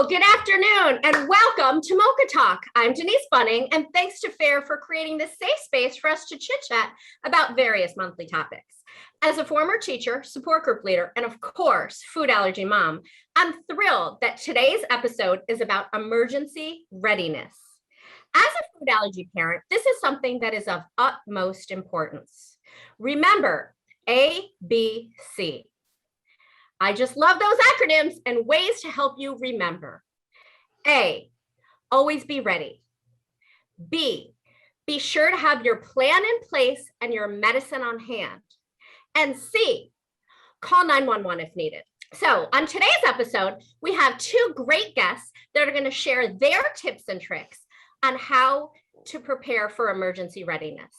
Hello, good afternoon, and welcome to Mocha Talk. I'm Denise Bunning, and thanks to FAIR for creating this safe space for us to chit-chat about various monthly topics. As a former teacher, support group leader, and of course, food allergy mom, I'm thrilled that today's episode is about emergency readiness. As a food allergy parent, this is something that is of utmost importance. Remember, ABC. I just love those acronyms and ways to help you remember. A, always be ready. B, be sure to have your plan in place and your medicine on hand. And C, call 911 if needed. So on today's episode, we have two great guests that are going to share their tips and tricks on how to prepare for emergency readiness.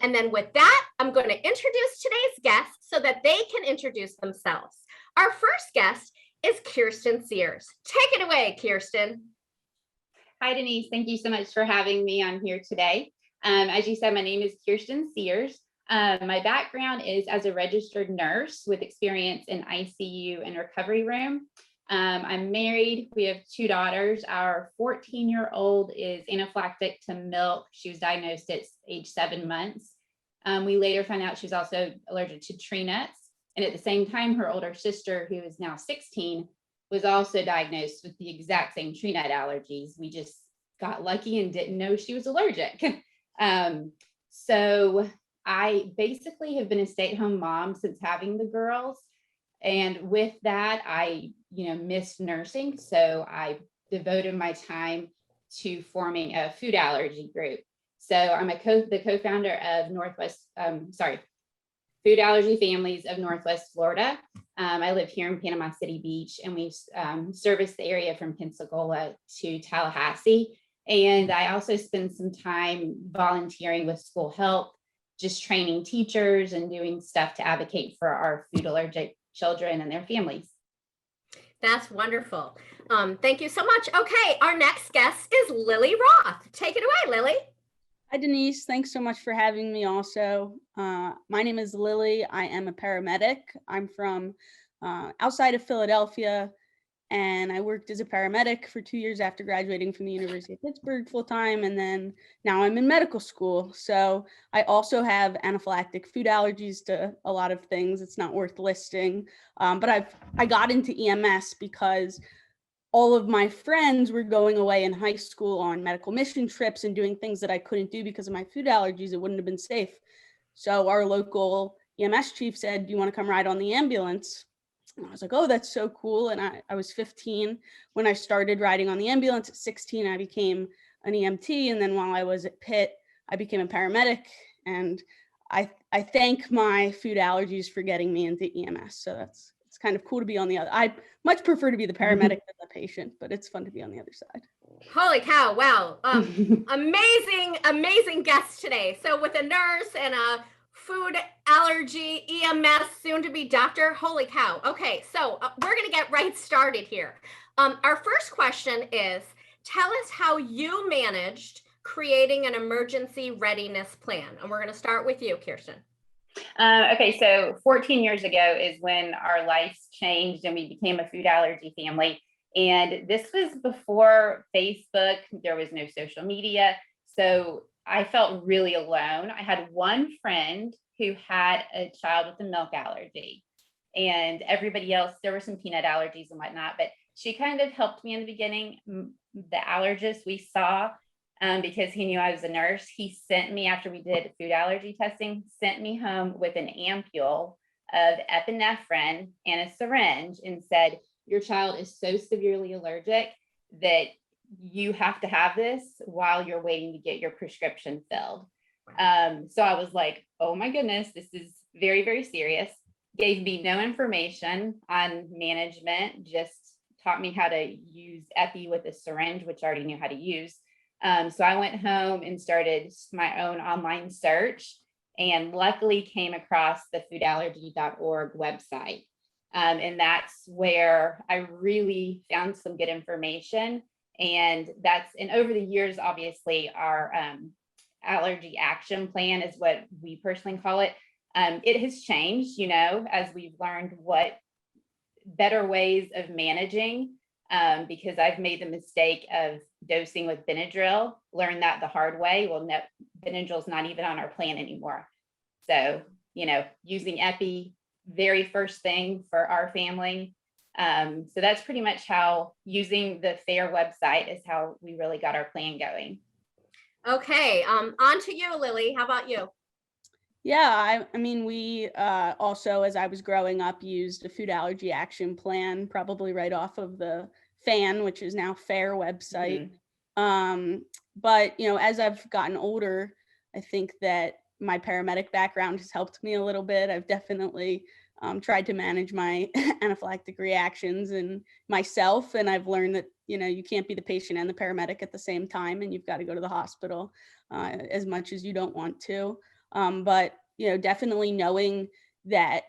And then with that, I'm going to introduce today's guests so that they can introduce themselves. Our first guest is Kirsten Sears. Take it away, Kirsten. Hi, Denise. Thank you so much for having me on here today. As you said, my name is Kirsten Sears. My background is as a registered nurse with experience in ICU and recovery room. I'm married. We have two daughters. Our 14-year-old is anaphylactic to milk. She was diagnosed at age 7 months. We later found out she was also allergic to tree nuts. And at the same time, her older sister, who is now 16, was also diagnosed with the exact same tree nut allergies. We just got lucky and didn't know she was allergic. So I basically have been a stay-at-home mom since having the girls. And with that, I missed nursing. So I devoted my time to forming a food allergy group. So I'm the co-founder of Food Allergy Families of Northwest Florida. I live here in Panama City Beach, and we service the area from Pensacola to Tallahassee. And I also spend some time volunteering with school health, just training teachers and doing stuff to advocate for our food allergic children and their families. That's wonderful. Thank you so much. Okay, our next guest is Lily Roth. Take it away, Lily. Hi, Denise. Thanks so much for having me also. My name is Lily. I am a paramedic. I'm from outside of Philadelphia, and I worked as a paramedic for 2 years after graduating from the University of Pittsburgh full-time, and then now I'm in medical school. So I also have anaphylactic food allergies to a lot of things. It's not worth listing, but I got into EMS because all of my friends were going away in high school on medical mission trips and doing things that I couldn't do because of my food allergies. It wouldn't have been safe. So our local EMS chief said, "Do you want to come ride on the ambulance?" And I was like, "Oh, that's so cool." And I was 15 when I started riding on the ambulance. At 16, I became an EMT. And then while I was at Pitt, I became a paramedic. And I thank my food allergies for getting me into EMS. So it's kind of cool to be on the other. I much prefer to be the paramedic than the patient, but it's fun to be on the other side. Holy cow. Wow. Amazing guest today. So with a nurse and a food allergy, EMS, soon to be doctor. Holy cow. Okay. So we're going to get right started here. Our first question is, tell us how you managed creating an emergency readiness plan. And we're going to start with you, Kirsten. Okay, so 14 years ago is when our lives changed and we became a food allergy family. And this was before Facebook. There was no social media. So I felt really alone. I had one friend who had a child with a milk allergy, and everybody else, there were some peanut allergies and whatnot, but she kind of helped me in the beginning. The allergist we saw, because he knew I was a nurse, he sent me, after we did food allergy testing, sent me home with an ampule of epinephrine and a syringe and said, "Your child is so severely allergic that you have to have this while you're waiting to get your prescription filled." So I was like, oh my goodness, this is very, very serious. Gave me no information on management, just taught me how to use epi with a syringe, which I already knew how to use. So I went home and started my own online search, and luckily came across the foodallergy.org website. And that's where I really found some good information. And over the years, obviously, our allergy action plan is what we personally call it. It has changed, as we've learned what better ways of managing because I've made the mistake of dosing with Benadryl, learned that the hard way. Well, no, Benadryl's not even on our plan anymore. So, using Epi, very first thing for our family. So that's pretty much how using the FAIR website is how we really got our plan going. Okay, on to you, Lily. How about you? Yeah, I mean, we also, as I was growing up, used a food allergy action plan, probably right off of the FAN, which is now FAIR website. But, as I've gotten older, I think that my paramedic background has helped me a little bit. I've definitely tried to manage my anaphylactic reactions and myself. And I've learned that, you can't be the patient and the paramedic at the same time, and you've got to go to the hospital as much as you don't want to. But, definitely knowing that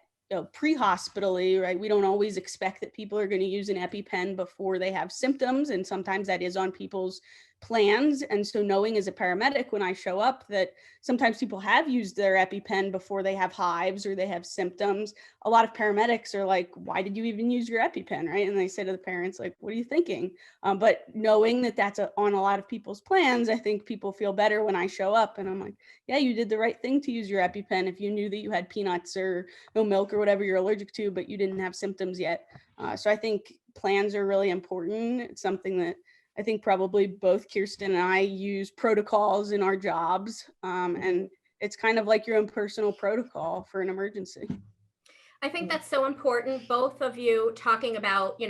pre-hospitally, right, we don't always expect that people are going to use an EpiPen before they have symptoms. And sometimes that is on people's plans. And so knowing as a paramedic, when I show up, that sometimes people have used their EpiPen before they have hives or they have symptoms. A lot of paramedics are like, why did you even use your EpiPen, right? And they say to the parents, like, what are you thinking? But knowing that that's on a lot of people's plans, I think people feel better when I show up and I'm like, yeah, you did the right thing to use your EpiPen if you knew that you had peanuts or no milk or whatever you're allergic to, but you didn't have symptoms yet. So I think plans are really important. It's something that I think probably both Kirsten and I use protocols in our jobs. And it's kind of like your own personal protocol for an emergency. I think that's so important. Both of you talking about,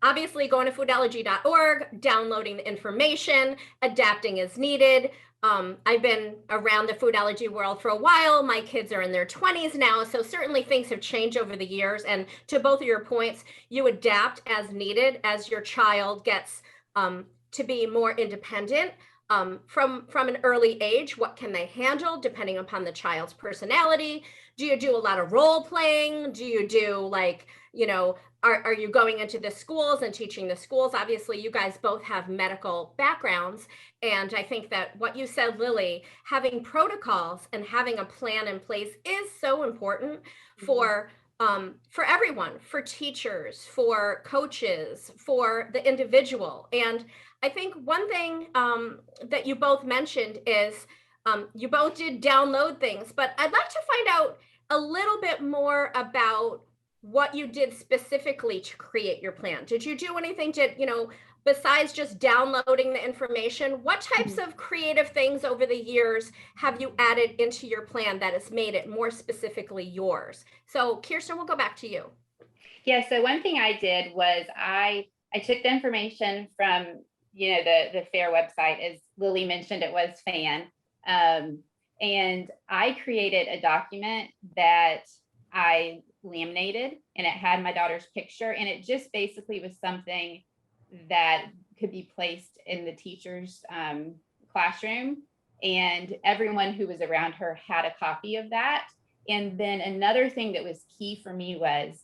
obviously going to foodallergy.org, downloading the information, adapting as needed. I've been around the food allergy world for a while. My kids are in their 20s now. So certainly things have changed over the years. And to both of your points, you adapt as needed as your child gets to be more independent from an early age. What can they handle depending upon the child's personality? Do you do a lot of role playing? Do you do are you going into the schools and teaching the schools? Obviously, you guys both have medical backgrounds. And I think that what you said, Lily, having protocols and having a plan in place is so important for everyone, for teachers, for coaches, for the individual. And I think one thing that you both mentioned is you both did download things, but I'd like to find out a little bit more about what you did specifically to create your plan. Did you do anything to, besides just downloading the information? What types of creative things over the years have you added into your plan that has made it more specifically yours? So Kirsten, we'll go back to you. Yeah, so one thing I did was I took the information from, the FAIR website. As Lily mentioned, it was FAN. And I created a document that I laminated, and it had my daughter's picture, and it just basically was something that could be placed in the teacher's classroom, and everyone who was around her had a copy of that. And then another thing that was key for me was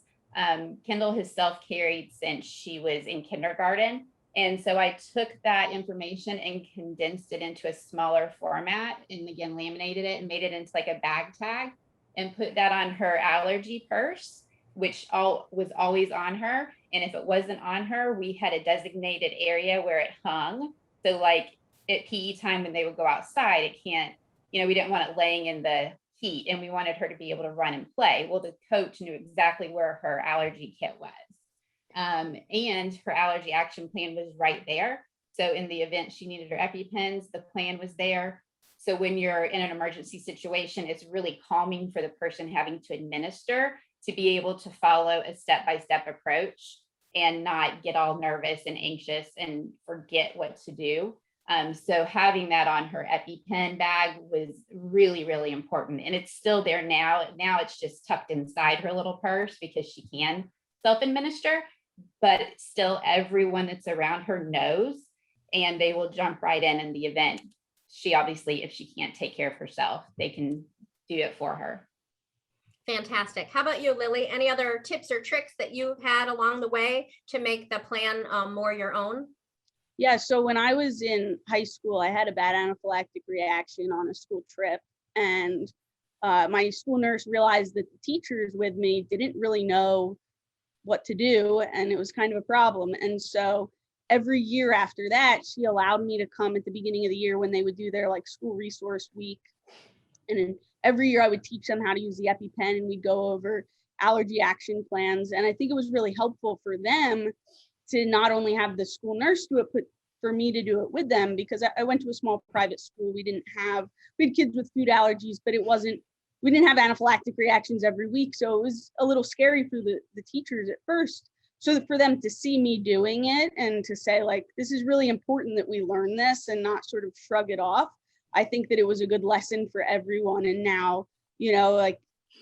Kendall has self-carried since she was in kindergarten. And so I took that information and condensed it into a smaller format, and again, laminated it and made it into like a bag tag and put that on her allergy purse, which was always on her. And if it wasn't on her, we had a designated area where it hung. So like at PE time when they would go outside, it can't, we didn't want it laying in the heat, and we wanted her to be able to run and play. Well, the coach knew exactly where her allergy kit was. And her allergy action plan was right there. So in the event she needed her EpiPens, the plan was there. So when you're in an emergency situation, it's really calming for the person having to administer to be able to follow a step-by-step approach and not get all nervous and anxious and forget what to do. So having that on her EpiPen bag was really, really important. And it's still there now. Now it's just tucked inside her little purse because she can self-administer, but still everyone that's around her knows, and they will jump right in the event. She obviously, if she can't take care of herself, they can do it for her. Fantastic. How about you, Lily? Any other tips or tricks that you had along the way to make the plan more your own? Yeah, so when I was in high school, I had a bad anaphylactic reaction on a school trip, and my school nurse realized that the teachers with me didn't really know what to do, and it was kind of a problem. And so every year after that, she allowed me to come at the beginning of the year when they would do their like school resource week. And then every year I would teach them how to use the EpiPen, and we'd go over allergy action plans. And I think it was really helpful for them to not only have the school nurse do it, but for me to do it with them, because I went to a small private school. We had kids with food allergies, but we didn't have anaphylactic reactions every week. So it was a little scary for the teachers at first. So for them to see me doing it and to say like, this is really important that we learn this and not sort of shrug it off. I think that it was a good lesson for everyone. And now, like,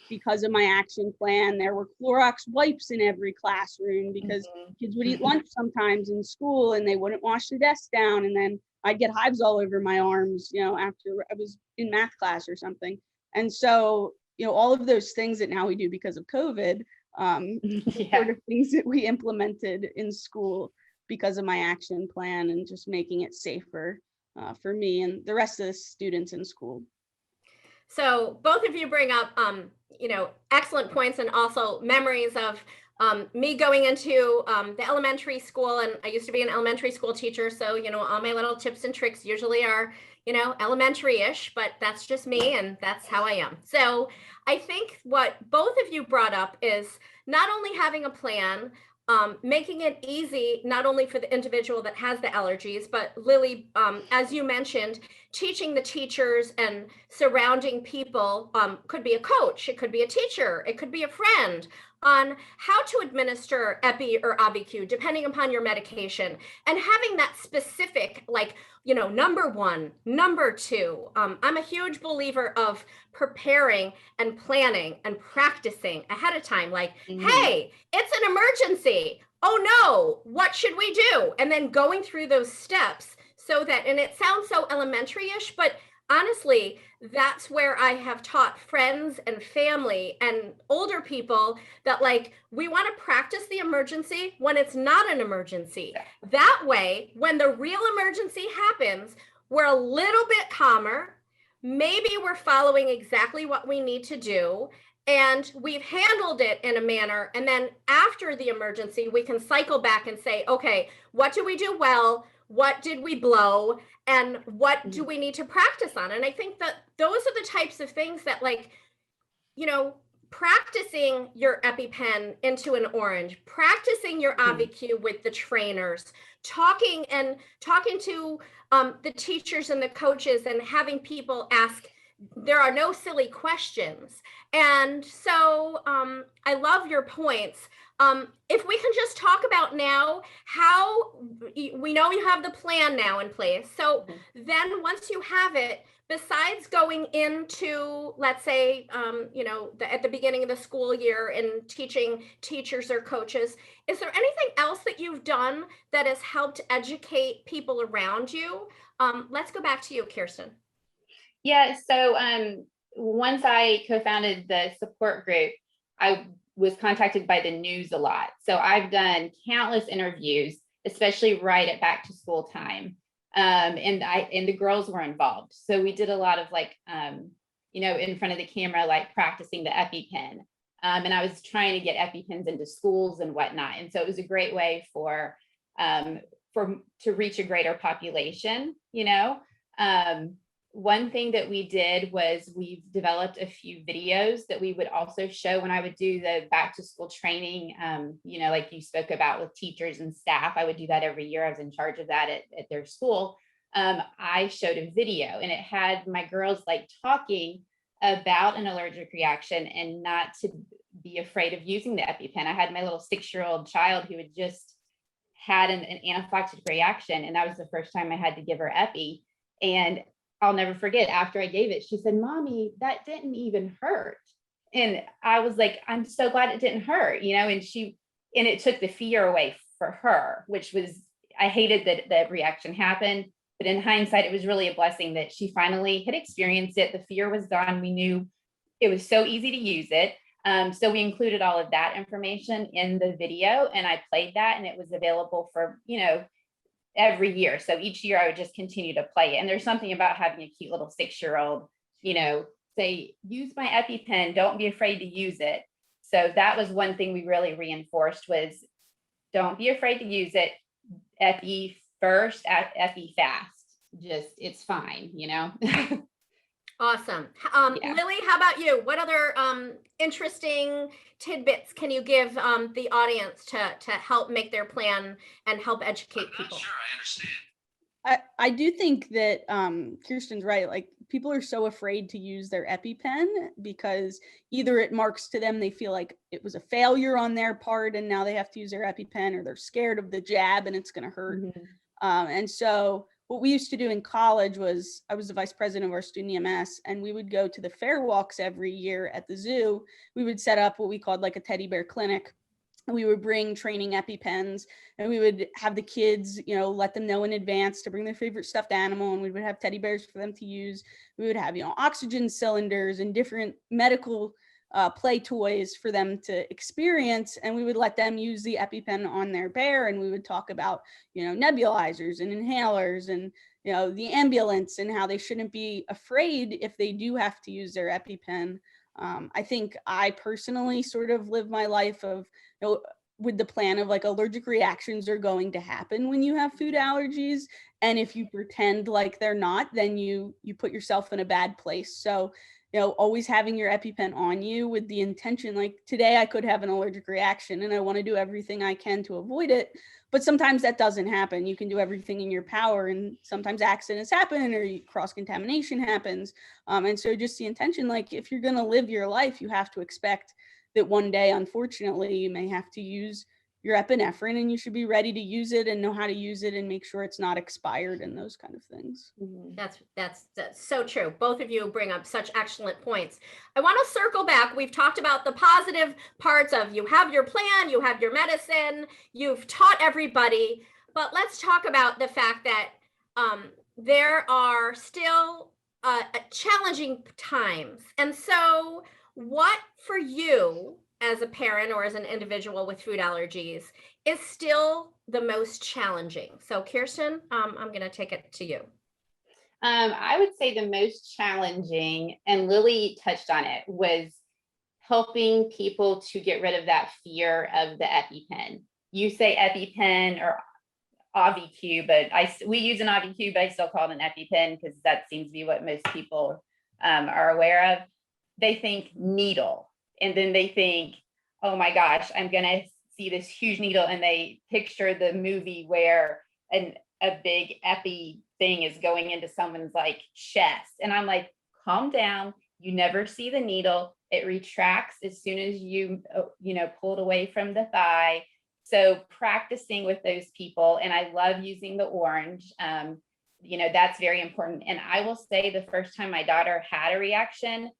because of my action plan, there were Clorox wipes in every classroom because kids would eat lunch sometimes in school and they wouldn't wash the desk down. And then I'd get hives all over my arms, after I was in math class or something. And so, all of those things that now we do because of COVID, sort of things that we implemented in school because of my action plan and just making it safer for me and the rest of the students in school. So both of you bring up, excellent points and also memories of me going into the elementary school. And I used to be an elementary school teacher. So, all my little tips and tricks usually are, elementary-ish, but that's just me and that's how I am. So I think what both of you brought up is not only having a plan, making it easy, not only for the individual that has the allergies, but Lily, as you mentioned, teaching the teachers and surrounding people, could be a coach, it could be a teacher, it could be a friend, on how to administer Epi or ABQ, depending upon your medication, and having that specific, like, number one, number two. I'm a huge believer of preparing and planning and practicing ahead of time. Like, hey, it's an emergency. Oh no, what should we do? And then going through those steps so that, and it sounds so elementary-ish, but honestly, that's where I have taught friends and family and older people that, like, we want to practice the emergency when it's not an emergency. That way, when the real emergency happens, we're a little bit calmer. Maybe we're following exactly what we need to do, and we've handled it in a manner. And then after the emergency, we can cycle back and say, okay, what do we do well? What did we blow? And what do we need to practice on? And I think that those are the types of things that, like, practicing your EpiPen into an orange, practicing your ABQ with the trainers, talking to the teachers and the coaches, and having people ask, there are no silly questions. And so I love your points. If we can just talk about now how we know you have the plan now in place. So then once you have it, besides going into, let's say, at the beginning of the school year and teaching teachers or coaches, is there anything else that you've done that has helped educate people around you? Let's go back to you, Kirsten. Yeah, so once I co-founded the support group, I was contacted by the news a lot. So I've done countless interviews, especially right at back to school time. And the girls were involved. So we did a lot of in front of the camera, like practicing the EpiPen. And I was trying to get EpiPens into schools and whatnot. And so it was a great way to reach a greater population, One thing that we did was we've developed a few videos that we would also show when I would do the back to school training, like you spoke about with teachers and staff. I would do that every year. I was in charge of that at their school. I showed a video and it had my girls like talking about an allergic reaction and not to be afraid of using the EpiPen. I had my little 6-year-old child who had just had an anaphylactic reaction. And that was the first time I had to give her Epi. And I'll never forget, after I gave it, she said, "Mommy, that didn't even hurt." And I was like, I'm so glad it didn't hurt, and it took the fear away for her, which was, I hated that the reaction happened. But in hindsight, it was really a blessing that she finally had experienced it. The fear was gone. We knew it was so easy to use it. So we included all of that information in the video, and I played that, and it was available for, every year. So each year I would just continue to play it. And there's something about having a cute little 6-year-old, say, use my EpiPen, don't be afraid to use it. So that was one thing we really reinforced was don't be afraid to use it. Epi first, epi fast. Just, it's fine, you know? Awesome. Yeah. Lily, how about you? What other interesting tidbits can you give the audience to help make their plan and help educate I'm not people? sure I understand. I do think that Kirsten's right. Like, people are so afraid to use their EpiPen because either it marks to them, they feel like it was a failure on their part and now they have to use their EpiPen, or they're scared of the jab and it's going to hurt. And so what we used to do in college was, I was the vice president of our student EMS, and we would go to the fair walks every year at the zoo. We would set up what we called like a teddy bear clinic. And we would bring training EpiPens, and we would have the kids, you know, let them know in advance to bring their favorite stuffed animal, and we would have teddy bears for them to use. We would have, you know, oxygen cylinders and different medical play toys for them to experience, and we would let them use the EpiPen on their bear, and we would talk about, you know, nebulizers and inhalers and, you know, the ambulance and how they shouldn't be afraid if they do have to use their EpiPen. I think I personally sort of live my life of, you know, with the plan of like allergic reactions are going to happen when you have food allergies. And if you pretend like they're not, then you put yourself in a bad place. So, you know, always having your EpiPen on you with the intention, like today I could have an allergic reaction and I want to do everything I can to avoid it. But sometimes that doesn't happen. You can do everything in your power, and sometimes accidents happen or cross-contamination happens. And so just the intention, like if you're going to live your life, you have to expect that one day, unfortunately, you may have to use your epinephrine, and you should be ready to use it and know how to use it and make sure it's not expired and those kind of things. That's so true. Both of you bring up such excellent points. I want to circle back. We've talked about the positive parts of you have your plan, you have your medicine, you've taught everybody, but let's talk about the fact that there are still challenging times. And so what for you as a parent or as an individual with food allergies is still the most challenging? So Kirsten, I'm going to take it to you. I would say the most challenging, and Lily touched on it, was helping people to get rid of that fear of the EpiPen. You say EpiPen or AviQ, but we use an AviQ, but I still call it an EpiPen because that seems to be what most people are aware of. They think needle, and then they think, oh my gosh, I'm going to see this huge needle, and they picture the movie where a big epi thing is going into someone's like chest. And I'm like, calm down. You never see the needle. It retracts as soon as you pull it away from the thigh. So practicing with those people, and I love using the orange. That's very important. And I will say the first time my daughter had a reaction,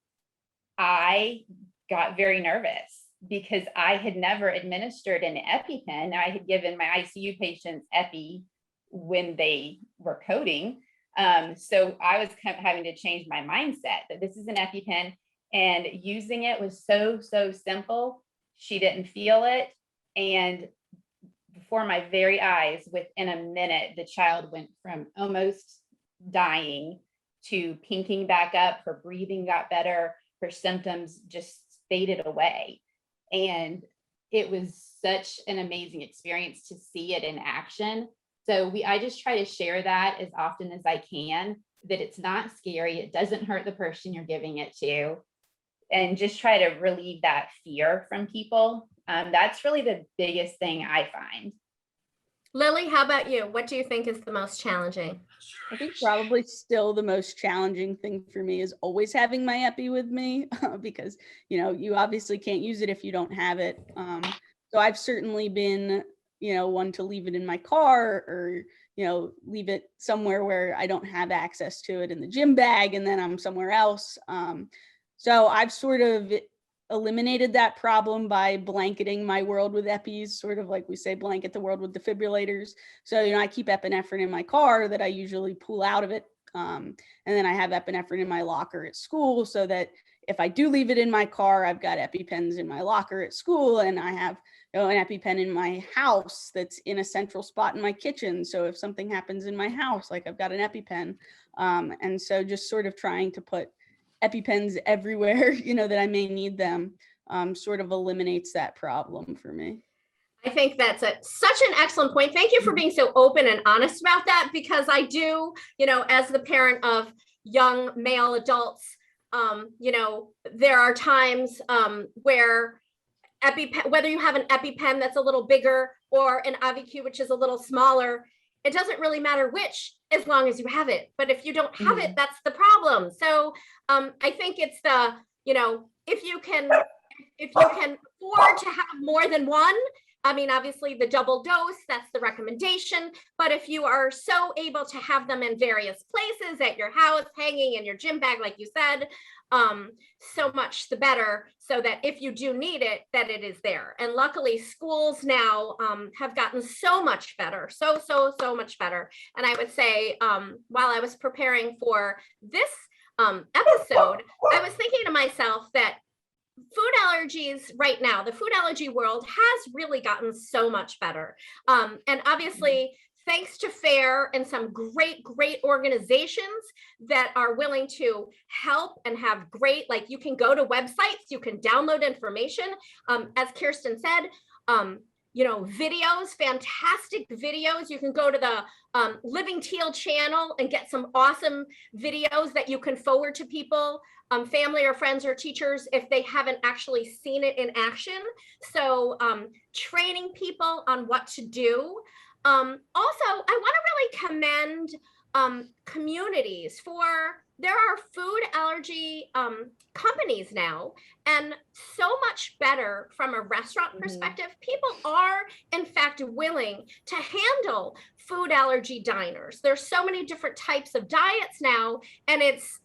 I got very nervous because I had never administered an EpiPen. I had given my ICU patients Epi when they were coding. So I was kind of having to change my mindset that this is an EpiPen, and using it was so simple. She didn't feel it. And before my very eyes, within a minute, the child went from almost dying to pinking back up. Her breathing got better. Her symptoms just faded away. And it was such an amazing experience to see it in action. So I just try to share that as often as I can, that it's not scary. It doesn't hurt the person you're giving it to, and just try to relieve that fear from people. That's really the biggest thing I find. Lily, how about you? What do you think is the most challenging? I think probably still the most challenging thing for me is always having my Epi with me because, you obviously can't use it if you don't have it. So I've certainly been, one to leave it in my car or, leave it somewhere where I don't have access to it in the gym bag and then I'm somewhere else. So I've sort of eliminated that problem by blanketing my world with Epis, sort of like we say, blanket the world with defibrillators. So, I keep epinephrine in my car that I usually pull out of it. And then I have epinephrine in my locker at school so that if I do leave it in my car, I've got EpiPens in my locker at school, and I have an EpiPen in my house that's in a central spot in my kitchen. So if something happens in my house, like I've got an EpiPen. And so just sort of trying to put EpiPens everywhere, that I may need them. sort of eliminates that problem for me. I think that's such an excellent point. Thank you for being so open and honest about that, because I do, as the parent of young male adults, there are times where whether you have an EpiPen that's a little bigger or an AviQ, which is a little smaller, it doesn't really matter which, as long as you have it. But if you don't have it, that's the problem. So I think it's if you can afford to have more than one, I mean, obviously the double dose, that's the recommendation. But if you are so able to have them in various places at your house, hanging in your gym bag, like you said, so much the better, so that if you do need it, that it is there. And luckily schools now have gotten so much better, so much better. And I would say while I was preparing for this episode, I was thinking to myself that food allergies right now, the food allergy world has really gotten so much better. And obviously, thanks to FAIR and some great organizations that are willing to help and have great, like you can go to websites, you can download information. As Kirsten said, videos, fantastic videos. You can go to the Living Teal channel and get some awesome videos that you can forward to people, family or friends or teachers, if they haven't actually seen it in action. So training people on what to do. Also, I want to really commend communities there are food allergy companies now, and so much better from a restaurant perspective. People are, in fact, willing to handle food allergy diners. There's so many different types of diets now, and it's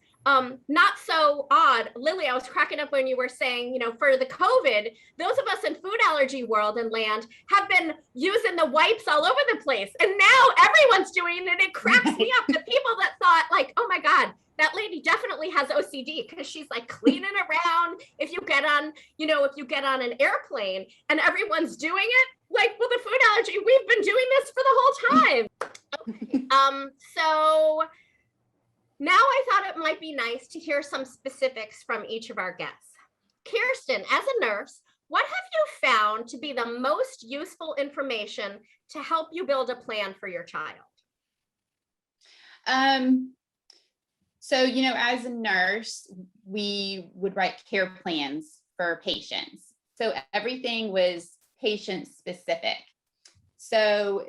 not so odd. Lily, I was cracking up when you were saying, for the COVID, those of us in food allergy world and land have been using the wipes all over the place. And now everyone's doing it. It cracks me up. The people that thought like, oh my God, that lady definitely has OCD, because she's like cleaning around. If you get on an airplane and everyone's doing it, like, well, the food allergy, we've been doing this for the whole time. Okay. So now I thought it might be nice to hear some specifics from each of our guests. Kirsten, as a nurse, what have you found to be the most useful information to help you build a plan for your child? So, as a nurse, we would write care plans for patients. So everything was patient specific. So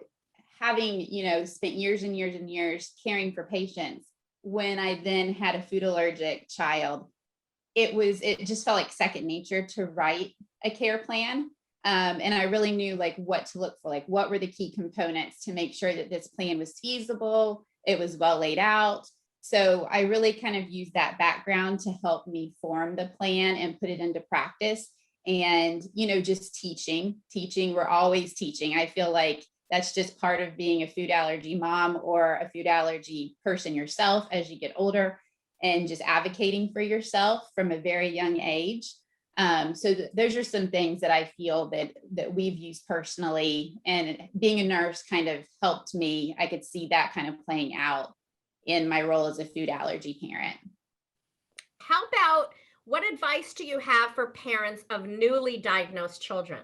having, spent years and years and years caring for patients, when I then had a food allergic child, it just felt like second nature to write a care plan. And I really knew like what to look for, like what were the key components to make sure that this plan was feasible, it was well laid out. So I really kind of used that background to help me form the plan and put it into practice. And, just teaching, we're always teaching. I feel like that's just part of being a food allergy mom or a food allergy person yourself as you get older, and just advocating for yourself from a very young age. So those are some things that I feel that we've used personally, and being a nurse kind of helped me. I could see that kind of playing out in my role as a food allergy parent. How about, what advice do you have for parents of newly diagnosed children?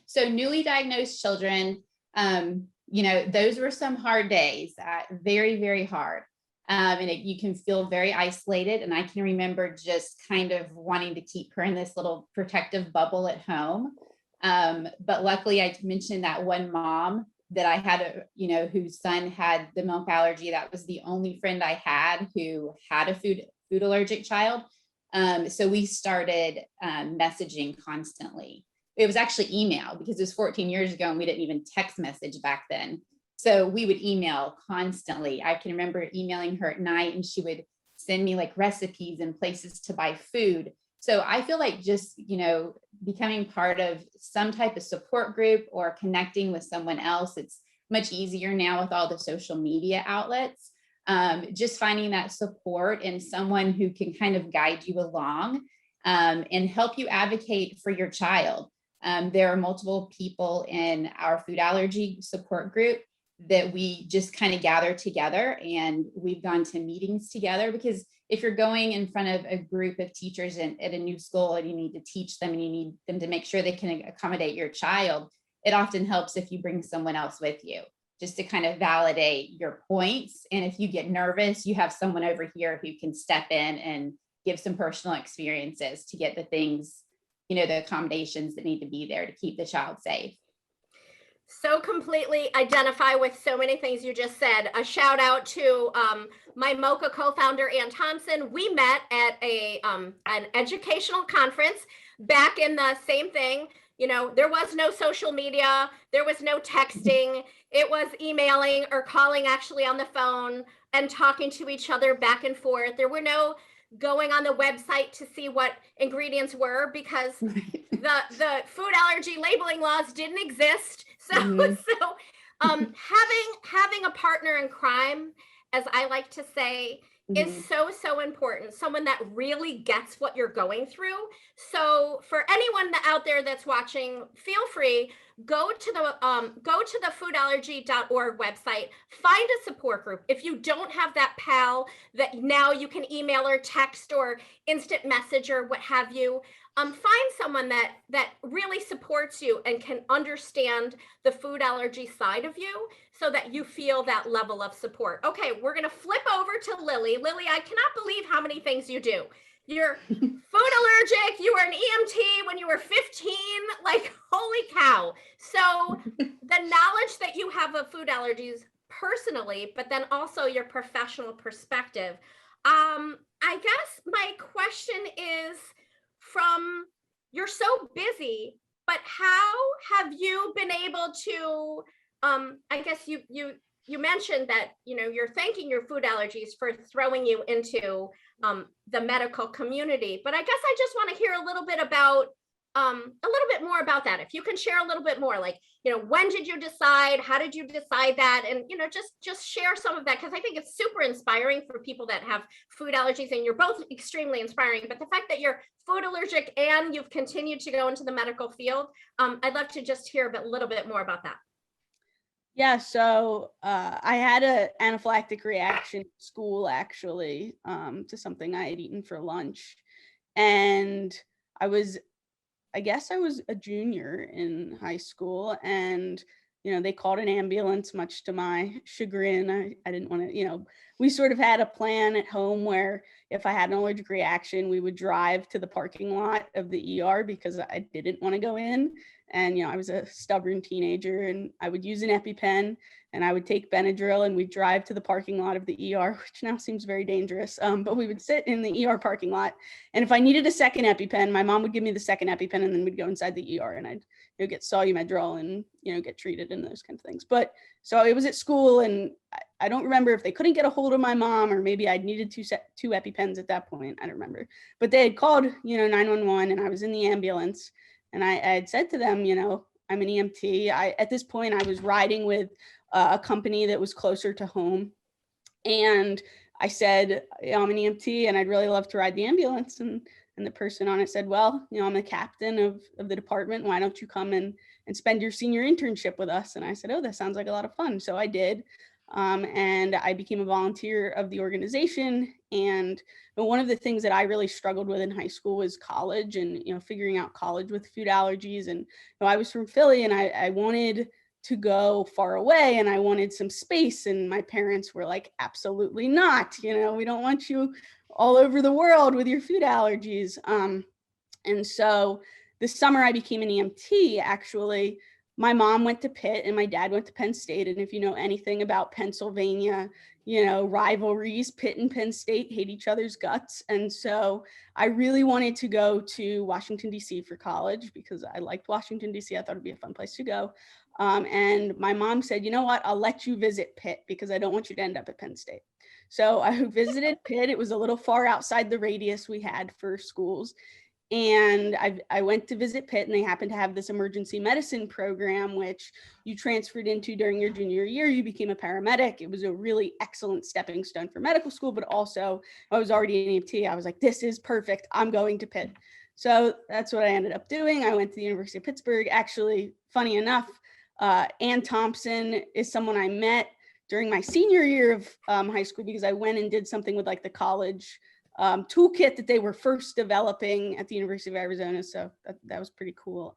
So newly diagnosed children, those were some hard days, very, very hard. And you can feel very isolated. And I can remember just kind of wanting to keep her in this little protective bubble at home. But luckily, I mentioned that one mom that I had, whose son had the milk allergy. That was the only friend I had who had a food allergic child. So we started messaging constantly. It was actually email, because it was 14 years ago and we didn't even text message back then. So we would email constantly. I can remember emailing her at night, and she would send me like recipes and places to buy food. So I feel like just, becoming part of some type of support group or connecting with someone else, it's much easier now with all the social media outlets. Just finding that support and someone who can kind of guide you along and help you advocate for your child. There are multiple people in our food allergy support group that we just kind of gather together, and we've gone to meetings together, because if you're going in front of a group of teachers at a new school and you need to teach them and you need them to make sure they can accommodate your child, it often helps if you bring someone else with you, just to kind of validate your points. And if you get nervous, you have someone over here who can step in and give some personal experiences to get the things, the accommodations that need to be there to keep the child safe. So completely identify with so many things you just said. A shout out to my Mocha co-founder, Ann Thompson. We met at an educational conference back in the same thing. There was no social media. There was no texting. It was emailing or calling actually on the phone and talking to each other back and forth. There were no going on the website to see what ingredients were, because the food allergy labeling laws didn't exist. So, having a partner in crime, as I like to say, is so important. Someone that really gets what you're going through. So for anyone out there that's watching, feel free, go to the foodallergy.org website, find a support group. If you don't have that pal that now you can email or text or instant message or what have you, find someone that really supports you and can understand the food allergy side of you, so that you feel that level of support. Okay, we're going to flip over to Lily. Lily, I cannot believe how many things you do. You're food allergic. You were an EMT when you were 15. Like, holy cow. So the knowledge that you have of food allergies personally, but then also your professional perspective. I guess my question is, you're so busy, but how have you been able to, I guess you mentioned that, you're thanking your food allergies for throwing you into the medical community, but I guess I just want to hear a little bit more about that. If you can share a little bit more, like, when did you decide? How did you decide that? And, just share some of that, because I think it's super inspiring for people that have food allergies, and you're both extremely inspiring. But the fact that you're food allergic and you've continued to go into the medical field, I'd love to just hear a little bit more about that. Yeah, so I had an anaphylactic reaction at school, actually, to something I had eaten for lunch. And I guess I was a junior in high school, and, they called an ambulance, much to my chagrin. I didn't want to, we sort of had a plan at home where if I had an allergic reaction, we would drive to the parking lot of the ER, because I didn't want to go in. And, I was a stubborn teenager, and I would use an EpiPen, and I would take Benadryl, and we'd drive to the parking lot of the ER, which now seems very dangerous. But we would sit in the ER parking lot. And if I needed a second EpiPen, my mom would give me the second EpiPen, and then we'd go inside the ER, and I'd get Solumedrol and, get treated and those kind of things. But so it was at school, and I don't remember if they couldn't get a hold of my mom, or maybe I'd needed two EpiPens at that point. I don't remember. But they had called, 911, and I was in the ambulance. And I had said to them, I'm an EMT. At this point, I was riding with a company that was closer to home. And I said, I'm an EMT, and I'd really love to ride the ambulance. And the person on it said, well, I'm the captain of the department. Why don't you come and spend your senior internship with us? And I said, oh, that sounds like a lot of fun. So I did. And I became a volunteer of the organization. And one of the things that I really struggled with in high school was college, and, figuring out college with food allergies. And I was from Philly, and I wanted to go far away, and I wanted some space. And my parents were like, absolutely not. We don't want you all over the world with your food allergies. And so this summer I became an EMT, actually. My mom went to Pitt and my dad went to Penn State. And if you know anything about Pennsylvania, rivalries, Pitt and Penn State hate each other's guts. And so I really wanted to go to Washington, D.C. for college, because I liked Washington, D.C. I thought it'd be a fun place to go. And my mom said, you know what, I'll let you visit Pitt, because I don't want you to end up at Penn State. So I visited Pitt. It was a little far outside the radius we had for schools. And I went to visit Pitt, and they happened to have this emergency medicine program, which you transferred into during your junior year. You became a paramedic. It was a really excellent stepping stone for medical school, but also I was already an EMT. I was like, this is perfect. I'm going to Pitt. So that's what I ended up doing. I went to the University of Pittsburgh. Actually, funny enough, Ann Thompson is someone I met during my senior year of high school, because I went and did something with like the college toolkit that they were first developing at the University of Arizona. So that was pretty cool.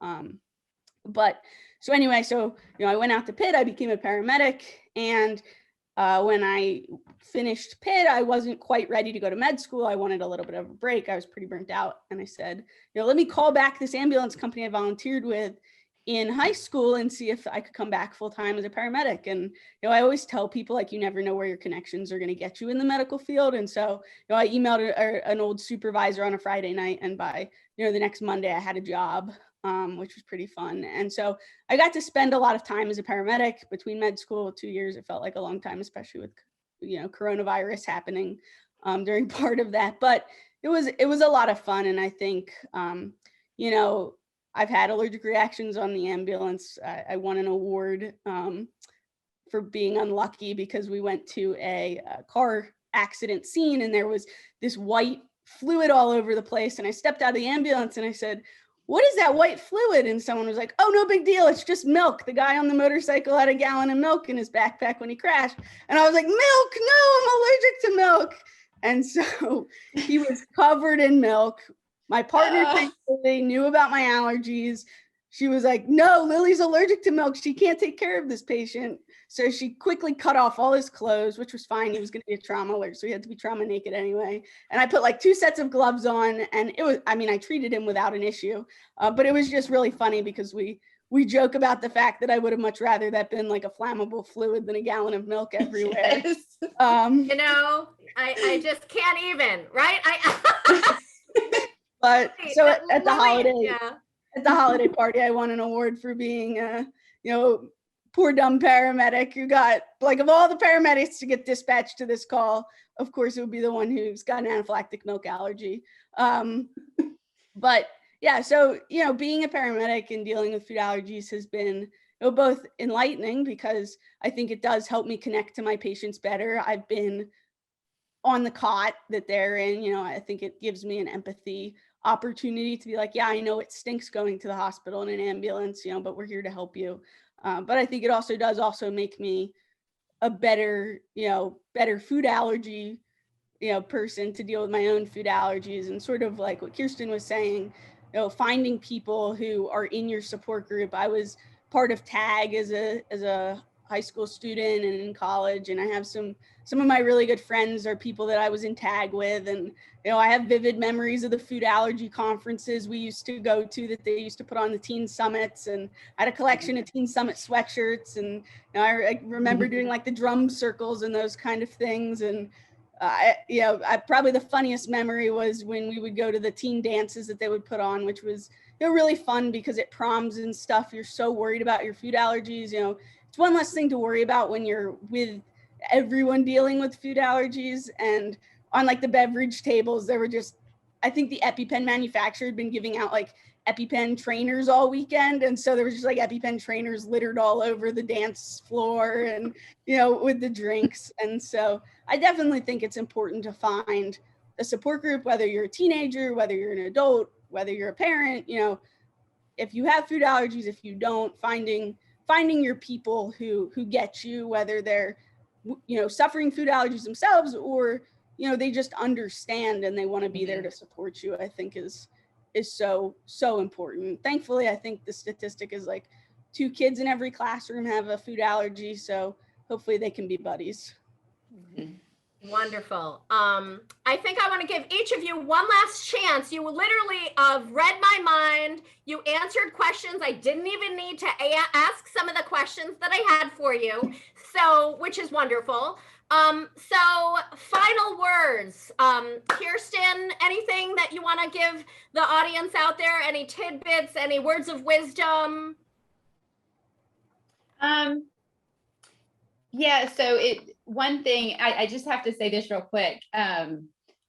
So anyway, I went out to Pitt, I became a paramedic, and when I finished Pitt, I wasn't quite ready to go to med school. I wanted a little bit of a break. I was pretty burnt out. And I said, let me call back this ambulance company I volunteered with in high school and see if I could come back full time as a paramedic. And, I always tell people, like, you never know where your connections are going to get you in the medical field. And so, I emailed an old supervisor on a Friday night, and by, the next Monday I had a job, which was pretty fun. And so I got to spend a lot of time as a paramedic between med school. 2 years, it felt like a long time, especially with, coronavirus happening during part of that. But it was a lot of fun. And I think, I've had allergic reactions on the ambulance. I won an award for being unlucky because we went to a car accident scene and there was this white fluid all over the place. And I stepped out of the ambulance and I said, "What is that white fluid?" And someone was like, "Oh, no big deal. It's just milk. The guy on the motorcycle had a gallon of milk in his backpack when he crashed." And I was like, "Milk? No, I'm allergic to milk." And so he was covered in milk. My partner thankfully knew about my allergies. She was like, "No, Lily's allergic to milk. She can't take care of this patient." So she quickly cut off all his clothes, which was fine. He was going to be a trauma alert, so he had to be trauma naked anyway. And I put like 2 sets of gloves on, and I treated him without an issue. But it was just really funny because we joke about the fact that I would have much rather that been like a flammable fluid than a gallon of milk everywhere. Yes. I just can't even, right? But so at the holiday, yeah. at the holiday party, I won an award for being poor dumb paramedic who got, like, of all the paramedics to get dispatched to this call, of course it would be the one who's got an anaphylactic milk allergy. But yeah, so being a paramedic and dealing with food allergies has been both enlightening because I think it does help me connect to my patients better. I've been on the cot that they're in. I think it gives me an empathy opportunity to be like, yeah, I know it stinks going to the hospital in an ambulance, but we're here to help you. But I think it also does make me a better food allergy, person to deal with my own food allergies. And sort of like what Kirsten was saying, finding people who are in your support group. I was part of TAG as a high school student and in college, and I have some of my really good friends are people that I was in TAG with. And I have vivid memories of the food allergy conferences we used to go to that they used to put on the teen summits, and I had a collection of teen summit sweatshirts, and I remember doing like the drum circles and those kind of things. And I probably the funniest memory was when we would go to the teen dances that they would put on, which was really fun because at proms and stuff, you're so worried about your food allergies. It's one less thing to worry about when you're with everyone dealing with food allergies. And on like the beverage tables, there were just, I think the EpiPen manufacturer had been giving out like EpiPen trainers all weekend. And so there was just like EpiPen trainers littered all over the dance floor and, with the drinks. And so I definitely think it's important to find a support group, whether you're a teenager, whether you're an adult, whether you're a parent, if you have food allergies, if you don't, finding your people who get you, whether they're, suffering food allergies themselves or, they just understand and they want to be there to support you, I think is so important. Thankfully, I think the statistic is like 2 kids in every classroom have a food allergy. So hopefully they can be buddies. Mm-hmm. Wonderful. I think I want to give each of you one last chance. You literally read my mind. You answered questions. I didn't even need to ask some of the questions that I had for you. So, which is wonderful. So final words, Kirsten, anything that you want to give the audience out there? Any tidbits, any words of wisdom? Yeah, so one thing, I just have to say this real quick.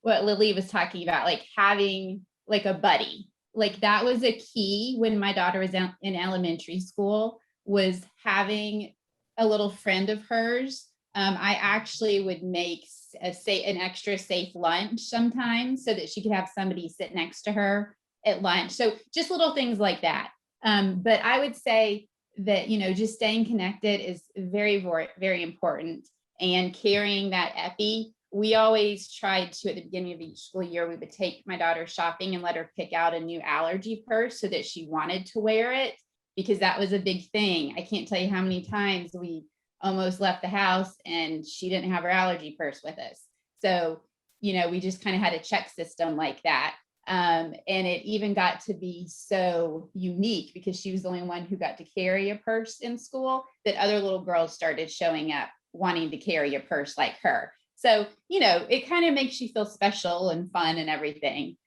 What Lily was talking about, like having like a buddy, like that was a key when my daughter was in elementary school, was having a little friend of hers. I actually would make an extra safe lunch sometimes so that she could have somebody sit next to her at lunch. So just little things like that. But I would say that, just staying connected is very, very important. And carrying that epi, we always tried to, at the beginning of each school year, we would take my daughter shopping and let her pick out a new allergy purse so that she wanted to wear it, because that was a big thing. I can't tell you how many times we almost left the house and she didn't have her allergy purse with us. So, we just kind of had a check system like that. And it even got to be so unique because she was the only one who got to carry a purse in school, that other little girls started showing up wanting to carry a purse like her. So, it kind of makes you feel special and fun and everything.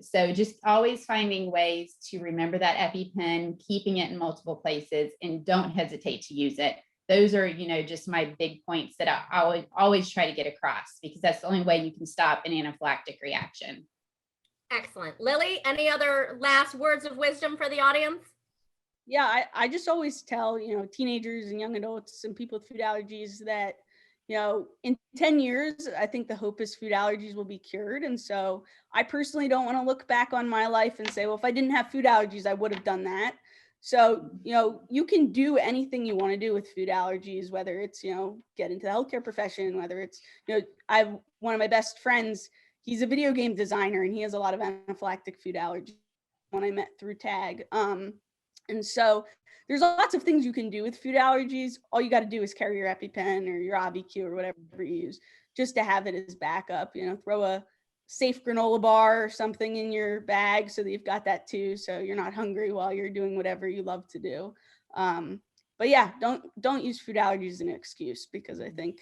So just always finding ways to remember that EpiPen, keeping it in multiple places, and don't hesitate to use it. Those are, just my big points that I would always try to get across, because that's the only way you can stop an anaphylactic reaction. Excellent. Lily, any other last words of wisdom for the audience? Yeah, I just always tell, teenagers and young adults and people with food allergies that, in 10 years, I think the hope is food allergies will be cured. And so I personally don't want to look back on my life and say, well, if I didn't have food allergies, I would have done that. So, you can do anything you want to do with food allergies, whether it's, get into the healthcare profession, whether it's, I have one of my best friends, he's a video game designer and he has a lot of anaphylactic food allergies when I met through TAG. And so there's lots of things you can do with food allergies. All you got to do is carry your EpiPen or your ABQ or whatever you use, just to have it as backup. Throw a safe granola bar or something in your bag so that you've got that too, so you're not hungry while you're doing whatever you love to do. But yeah, don't use food allergies as an excuse, because I think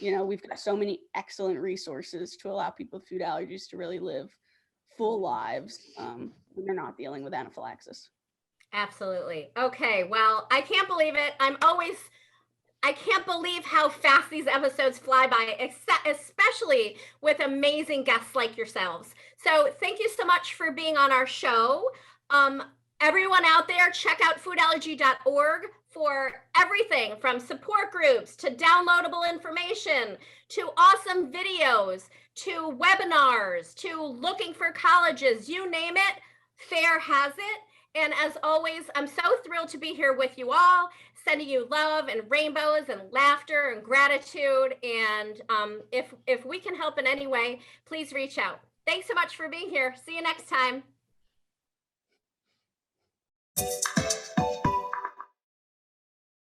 we've got so many excellent resources to allow people with food allergies to really live full lives when they're not dealing with anaphylaxis. Absolutely. Okay. Well, I can't believe it. I can't believe how fast these episodes fly by, especially with amazing guests like yourselves. So thank you so much for being on our show. Everyone out there, check out foodallergy.org for everything from support groups to downloadable information to awesome videos to webinars to looking for colleges, you name it, FAIR has it. And as always, I'm so thrilled to be here with you all, sending you love and rainbows and laughter and gratitude. And if we can help in any way, please reach out. Thanks so much for being here. See you next time.